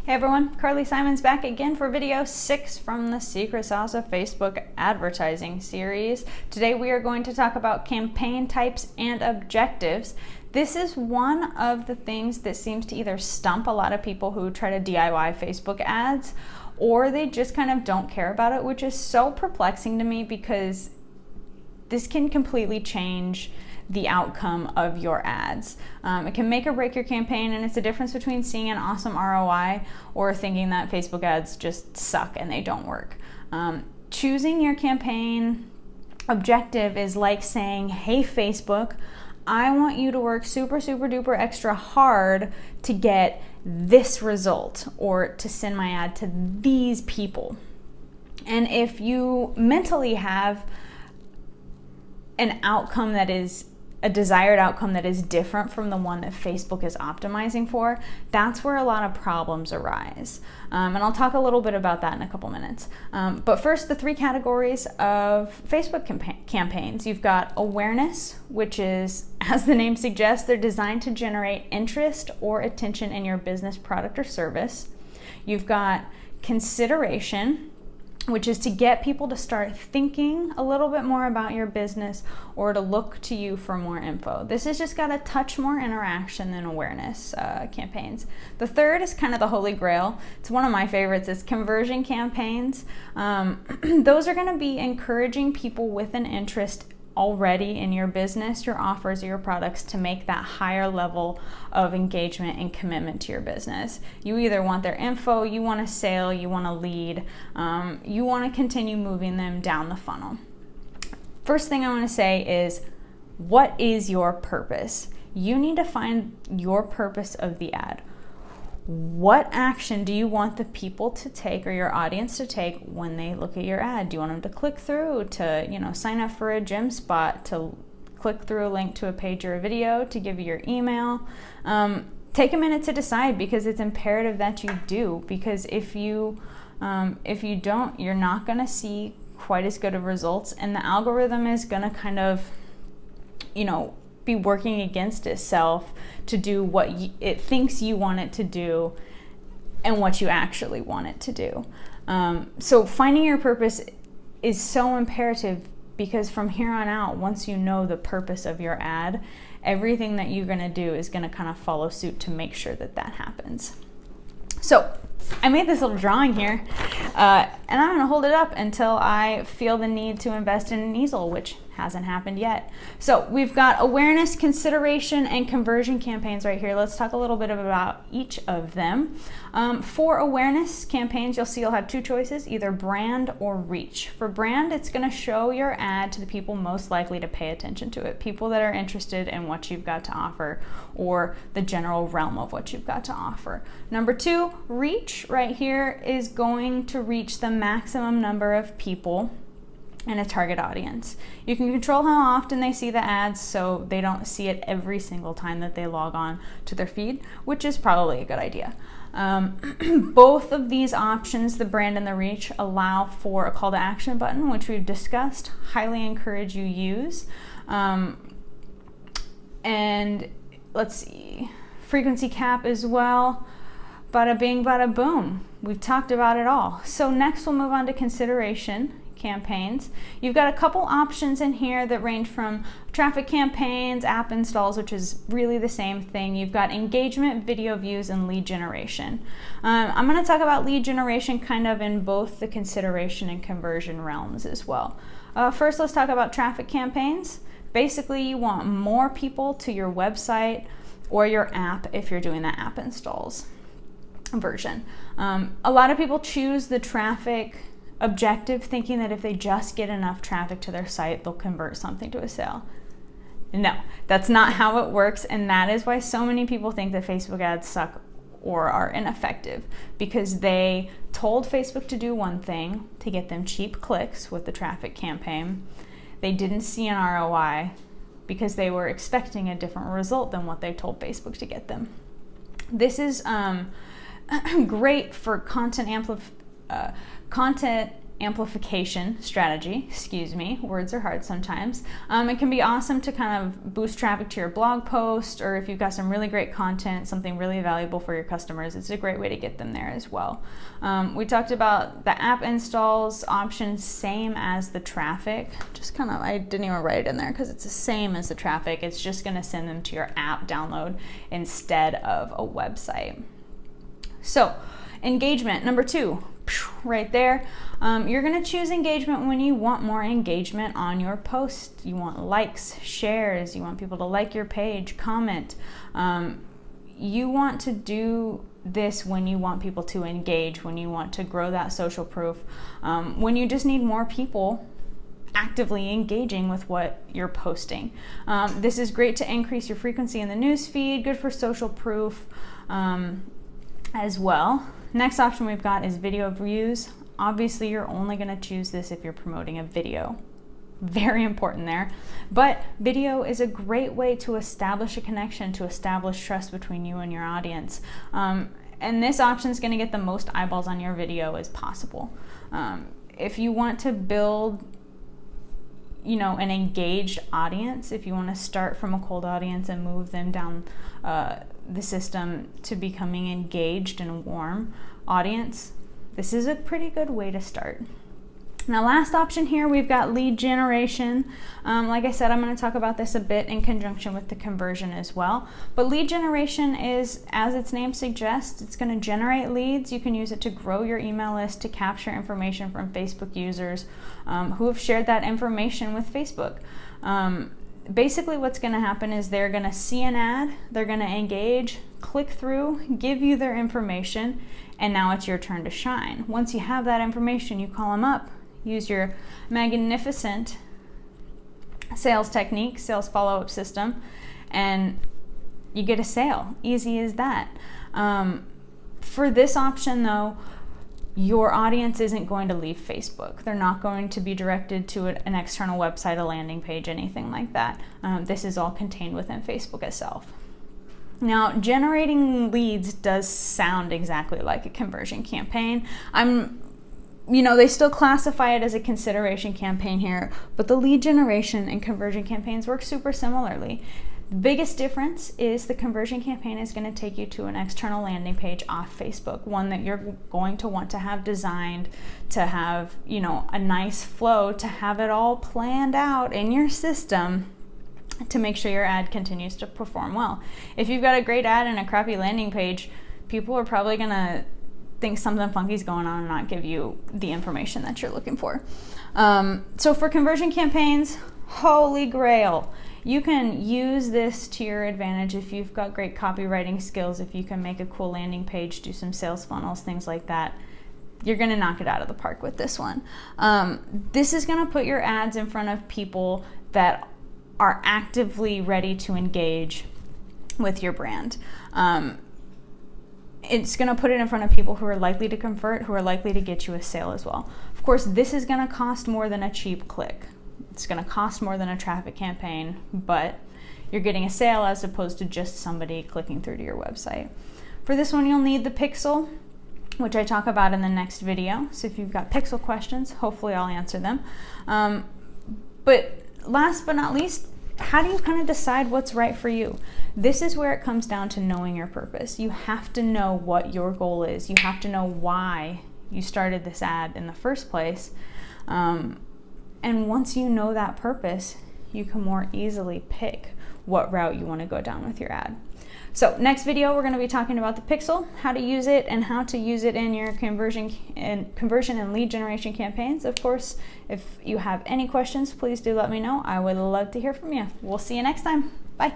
Hey everyone, Carly Simons back again for video 6 from the Secret Sauce of Facebook advertising series. Today we are going to talk about campaign types and objectives. This is one of the things that seems to either stump a lot of people who try to DIY Facebook ads, or they just kind of don't care about it, which is so perplexing to me because this can completely change the outcome of your ads. It can make or break your campaign, and it's the difference between seeing an awesome ROI or thinking that Facebook ads just suck and they don't work. Choosing your campaign objective is like saying, hey Facebook, I want you to work super duper extra hard to get this result or to send my ad to these people. And if you mentally have an outcome that is a desired outcome that is different from the one that Facebook is optimizing for, that's where a lot of problems arise. And I'll talk a little bit about that in a couple minutes. But first, the 3 categories of Facebook campaigns. You've got awareness, which is, as the name suggests, they're designed to generate interest or attention in your business, product, or service. You've got consideration, which is to get people to start thinking a little bit more about your business or to look to you for more info. This has just got a touch more interaction than awareness campaigns. The third is kind of the holy grail. It's one of my favorites. It's conversion campaigns. Those are going to be encouraging people with an interest already in your business, your offers, or your products to make that higher level of engagement and commitment to your business. You either want their info, you want a sale, you want a lead, you want to continue moving them down the funnel. First thing I want to say is, what is your purpose? You need to find your purpose of the ad. What action do you want the people to take or your audience to take when they look at your ad? Do you want them to click through to, sign up for a gym spot, to click through a link to a page or a video, to give you your email? Take a minute to decide, because it's imperative that you do. Because if you don't, you're not going to see quite as good of results, and the algorithm is going to kind of, be working against itself to do what it thinks you want it to do and what you actually want it to do. So finding your purpose is so imperative, because from here on out, once you know the purpose of your ad, everything that you're going to do is going to kind of follow suit to make sure that happens. So I made this little drawing here, and I'm going to hold it up until I feel the need to invest in an easel, which hasn't happened yet. So we've got awareness, consideration, and conversion campaigns right here. Let's talk a little bit about each of them. For awareness campaigns, you'll have 2 choices, either brand or reach. For brand, it's going to show your ad to the people most likely to pay attention to it, people that are interested in what you've got to offer or the general realm of what you've got to offer. Number 2, reach right here is going to reach the maximum number of people and a target audience. You can control how often they see the ads so they don't see it every single time that they log on to their feed, which is probably a good idea. Both of these options, the brand and the reach, allow for a call to action button, which we've discussed. Highly encourage you use. And let's see, frequency cap as well. Bada bing, bada boom. We've talked about it all. So next we'll move on to consideration campaigns. You've got a couple options in here that range from traffic campaigns, app installs, which is really the same thing. You've got engagement, video views, and lead generation. I'm going to talk about lead generation kind of in both the consideration and conversion realms as well. First, let's talk about traffic campaigns. Basically, you want more people to your website or your app if you're doing the app installs version. A lot of people choose the traffic objective thinking that if they just get enough traffic to their site, they'll convert something to a sale. No, that's not how it works, and that is why so many people think that Facebook ads suck or are ineffective, because they told Facebook to do one thing to get them cheap clicks with the traffic campaign. They didn't see an ROI because they were expecting a different result than what they told Facebook to get them. This is great for content amplification strategy, excuse me, words are hard sometimes. It can be awesome to kind of boost traffic to your blog post, or if you've got some really great content, something really valuable for your customers, it's a great way to get them there as well. We talked about the app installs option, same as the traffic. Just kind of, I didn't even write it in there because it's the same as the traffic. It's just going to send them to your app download instead of a website. So engagement, number 2, right there. You're going to choose engagement when you want more engagement on your post. You want likes, shares, you want people to like your page, comment. You want to do this when you want people to engage, when you want to grow that social proof, when you just need more people actively engaging with what you're posting. This is great to increase your frequency in the news feed, good for social proof as well. Next option we've got is video views. Obviously, you're only going to choose this if you're promoting a video. Very important there. But video is a great way to establish a connection, to establish trust between you and your audience. And this option is going to get the most eyeballs on your video as possible. If you want to build, you know, an engaged audience, if you want to start from a cold audience and move them down the system to becoming engaged and warm audience, this is a pretty good way to start. Now, last option here, we've got lead generation. Like I said, I'm going to talk about this a bit in conjunction with the conversion as well. But lead generation is, as its name suggests, it's going to generate leads. You can use it to grow your email list, to capture information from Facebook users who have shared that information with Facebook. Basically, what's going to happen is they're going to see an ad, they're going to engage, click through, give you their information, and now it's your turn to shine. Once you have that information, you call them up, use your magnificent sales technique, sales follow-up system, and you get a sale. Easy as that. For this option, though, your audience isn't going to leave Facebook. They're not going to be directed to an external website, a landing page, anything like that. This is all contained within Facebook itself. Now, generating leads does sound exactly like a conversion campaign. They still classify it as a consideration campaign here, but the lead generation and conversion campaigns work super similarly. The biggest difference is the conversion campaign is going to take you to an external landing page off Facebook, one that you're going to want to have designed, to have, a nice flow, to have it all planned out in your system to make sure your ad continues to perform well. If you've got a great ad and a crappy landing page, people are probably going to think something funky is going on and not give you the information that you're looking for. So for conversion campaigns, holy grail. You can use this to your advantage if you've got great copywriting skills, if you can make a cool landing page, do some sales funnels, things like that. You're going to knock it out of the park with this one. This is going to put your ads in front of people that are actively ready to engage with your brand. It's going to put it in front of people who are likely to convert, who are likely to get you a sale as well. Of course, this is going to cost more than a cheap click. It's going to cost more than a traffic campaign, but you're getting a sale as opposed to just somebody clicking through to your website. For this one, you'll need the pixel, which I talk about in the next video. So if you've got pixel questions, hopefully I'll answer them. But last but not least, how do you kind of decide what's right for you? This is where it comes down to knowing your purpose. You have to know what your goal is. You have to know why you started this ad in the first place. And once you know that purpose, you can more easily pick what route you want to go down with your ad. So next video, we're going to be talking about the pixel, how to use it, and how to use it in your conversion and lead generation campaigns. Of course, if you have any questions, please do let me know. I would love to hear from you. We'll see you next time. Bye.